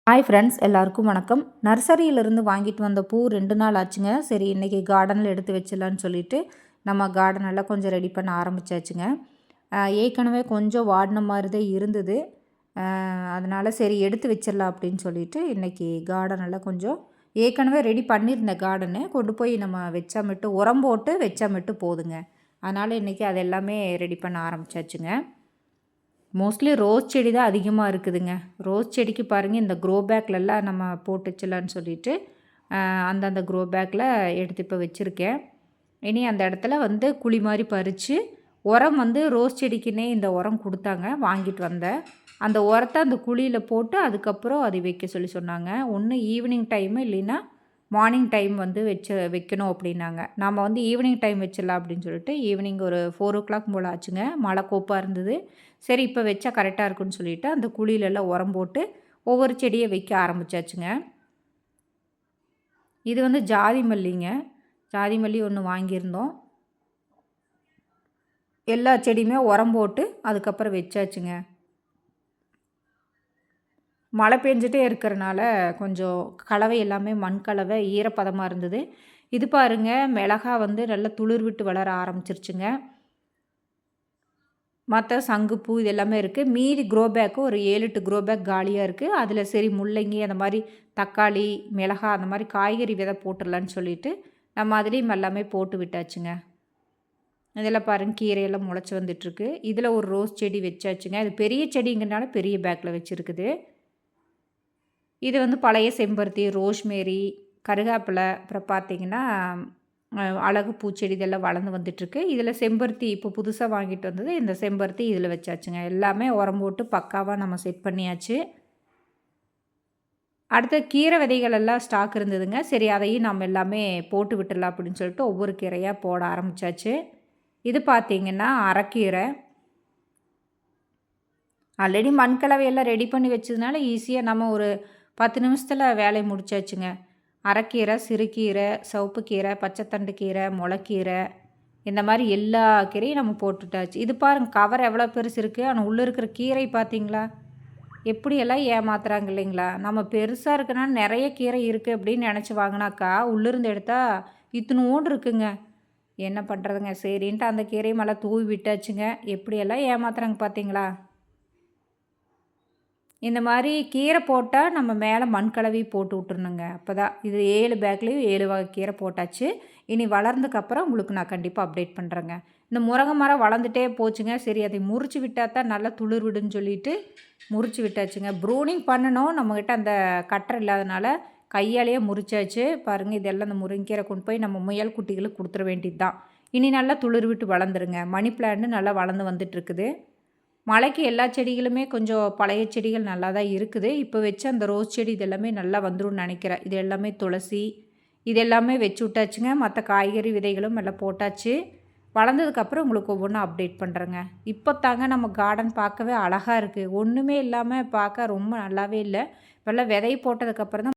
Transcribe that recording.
Hi friends, எல்லாருக்கும் வணக்கம். நர்சரியிலேருந்து வாங்கிட்டு வந்த பூ 2 நாள் ஆச்சுங்க. சரி, இன்றைக்கி கார்டனில் எடுத்து வச்சிடலான்னு சொல்லிட்டு நம்ம கார்டனெல்லாம் கொஞ்சம் ரெடி பண்ண ஆரம்பித்தாச்சுங்க. ஏற்கனவே கொஞ்சம் வாடின மாதிரி தான் இருந்தது. அதனால் சரி எடுத்து வச்சிடலாம் அப்படின்னு சொல்லிட்டு இன்றைக்கி கார்டனெல்லாம் கொஞ்சம் ஏற்கனவே ரெடி பண்ணியிருந்த கார்டனு கொண்டு போய் நம்ம வச்சா மட்டும் உரம் போட்டு வச்சா மட்டும் போதுங்க. அதனால் இன்றைக்கி அது எல்லாமே ரெடி பண்ண ஆரம்பித்தாச்சுங்க. மோஸ்ட்லி ரோஸ் செடி தான் அதிகமாக இருக்குதுங்க. ரோஸ் செடிக்கு பாருங்கள், இந்த க்ரோ பேக்லெல்லாம் நம்ம போட்டு வச்சிடலான்னு சொல்லிட்டு அந்தந்த க்ரோ பேக்கில் எடுத்து இப்போ வச்சுருக்கேன். இனி அந்த இடத்துல வந்து குழி மாதிரி பறித்து உரம் வந்து ரோஸ் செடிக்குன்னே இந்த உரம் கொடுத்தாங்க, வாங்கிட்டு வந்தேன். அந்த உரத்தை அந்த குழியில் போட்டு அதுக்கப்புறம் அதை வைக்க சொல்லி சொன்னாங்க. ஒன்று ஈவினிங் டைமு இல்லைன்னா மார்னிங் டைம் வந்து வைக்கணும் அப்படின்னாங்க. நம்ம வந்து ஈவினிங் டைம் வச்சிடலாம் அப்படின்னு சொல்லிட்டு ஈவினிங் ஒரு 4 o'clock போல் ஆச்சுங்க. மழை கோப்பாக இருந்தது. சரி, இப்போ வச்சா கரெக்டாக இருக்குன்னு சொல்லிவிட்டு அந்த குழியிலெல்லாம் உரம் போட்டு ஒவ்வொரு செடியை வைக்க ஆரம்பித்தாச்சுங்க. இது வந்து ஜாதி மல்லிங்க. ஜாதி மல்லி ஒன்று வாங்கியிருந்தோம். எல்லா செடியுமே உரம் போட்டு அதுக்கப்புறம் வச்சாச்சுங்க. மழை பெஞ்சிட்டே இருக்கிறனால கொஞ்சம் கலவை எல்லாமே மண் கலவை ஈரப்பதமாக இருந்தது. இது பாருங்கள், மிளகா வந்து நல்லா துளிர் விட்டு வளர ஆரம்பிச்சிருச்சுங்க. மற்ற சங்குப்பூ இது எல்லாமே இருக்குது. மீதி க்ரோ பேக்கு ஒரு 7, 8 க்ரோ பேக் காலியாக இருக்குது. அதில் சரி முள்ளங்கி அந்த மாதிரி தக்காளி, மிளகா அந்த மாதிரி காய்கறி விதை போட்டுடலான்னு சொல்லிட்டு நம்ம அதுலேயும் எல்லாமே போட்டு விட்டாச்சுங்க. இதெல்லாம் பாருங்கள், கீரையெல்லாம் முளைச்சி வந்துட்டுருக்கு. இதில் ஒரு ரோஸ் செடி வச்சாச்சுங்க. அது பெரிய செடிங்கிறனால பெரிய பேக்கில் வச்சுருக்குது. இது வந்து பழைய செம்பருத்தி, ரோஸ்மேரி, கருகாப்பிலை, அப்புறம் பார்த்திங்கன்னா அழகு பூச்செடி இதெல்லாம் வளர்ந்து வந்துட்டுருக்கு. இதில் செம்பருத்தி இப்போ புதுசாக வாங்கிட்டு வந்தது. இந்த செம்பருத்தி இதில் வச்சாச்சுங்க. எல்லாமே உரம் போட்டு பக்காவாக நம்ம செட் பண்ணியாச்சு. அடுத்த கீரை விதைகள் எல்லாம் ஸ்டாக் இருந்ததுங்க. சரி, அதையும் நம்ம எல்லாமே போட்டு விட்டுடலாம் அப்படின்னு சொல்லிட்டு ஒவ்வொரு கீரையாக போட ஆரம்பித்தாச்சு. இது பார்த்திங்கன்னா அரைக்கீரை. ஆல்ரெடி மண்கலவையெல்லாம் ரெடி பண்ணி வச்சதுனால ஈஸியாக நம்ம ஒரு 10 நிமிஷத்தில் வேலையை முடிச்சாச்சுங்க. அரைக்கீரை, சிறுகீரை, சிவப்பு கீரை, பச்சைத்தண்டு கீரை, முளைக்கீரை, இந்த மாதிரி எல்லா கீரையும் நம்ம போட்டுட்டாச்சு. இது பாருங்கள், கவர் எவ்வளோ பெருசு இருக்குது. ஆனால் உள்ளே இருக்கிற கீரை பார்த்திங்களா, எப்படியெல்லாம் ஏமாத்துறாங்க இல்லைங்களா. நம்ம பெருசாக இருக்குன்னா நிறைய கீரை இருக்குது அப்படின்னு நினச்சி வாங்கினாக்கா உள்ளிருந்து எடுத்தால் இத்தினோண்டு இருக்குங்க. என்ன பண்ணுறதுங்க, சரின்ட்டு அந்த கீரையும் எல்லாம் தூவி விட்டாச்சுங்க. எப்படியெல்லாம் ஏமாத்துறாங்க பார்த்திங்களா. இந்த மாதிரி கீரை போட்டால் நம்ம மேலே மண்கலவி போட்டு விட்டுருணுங்க. அப்போ தான் இது 7 பேக்லேயும் 7 வகை கீரை போட்டாச்சு. இனி வளர்ந்ததுக்கப்புறம் உங்களுக்கு நான் கண்டிப்பாக அப்டேட் பண்ணுறேங்க. இந்த முருங்கை மரம் வளர்ந்துட்டே போச்சுங்க. சரி, அதை முறிச்சு விட்டால் தான் நல்லா துளிர் விடுன்னு சொல்லிட்டு முறிச்சு விட்டாச்சுங்க. ப்ரூனிங் பண்ணணும், நம்மக்கிட்ட அந்த கட்டர் இல்லாதனால கையாலேயே முறிச்சாச்சு. பாருங்கள், இதெல்லாம் இந்த முருங்கீரை கொண்டு போய் நம்ம முயல் குட்டிகளுக்கு கொடுத்துட வேண்டியது தான். இனி நல்லா துளிர் விட்டு வளர்ந்துருங்க. மணி பிளான்ட் நல்லா வளர்ந்து வந்துட்டுருக்குது. மழைக்கு எல்லா செடிகளுமே கொஞ்சம் பழைய செடிகள் நல்லா தான் இருக்குது. இப்போ வச்ச அந்த ரோஸ் செடி இது எல்லாமே நல்லா வந்துரும்னு நினைக்கிறேன். இது எல்லாமே துளசி இது எல்லாமே வச்சு விட்டாச்சுங்க. மற்ற காய்கறி விதைகளும் எல்லாம் போட்டாச்சு. வளர்ந்ததுக்கப்புறம் உங்களுக்கு ஒவ்வொன்றும் அப்டேட் பண்ணுறேங்க. இப்போ தாங்க நம்ம கார்டன் பார்க்கவே அழகாக இருக்குது. ஒன்றுமே இல்லாமல் பார்க்க ரொம்ப நல்லாவே இல்லை. இப்போல்லாம் விதை போட்டதுக்கப்புறம் தான்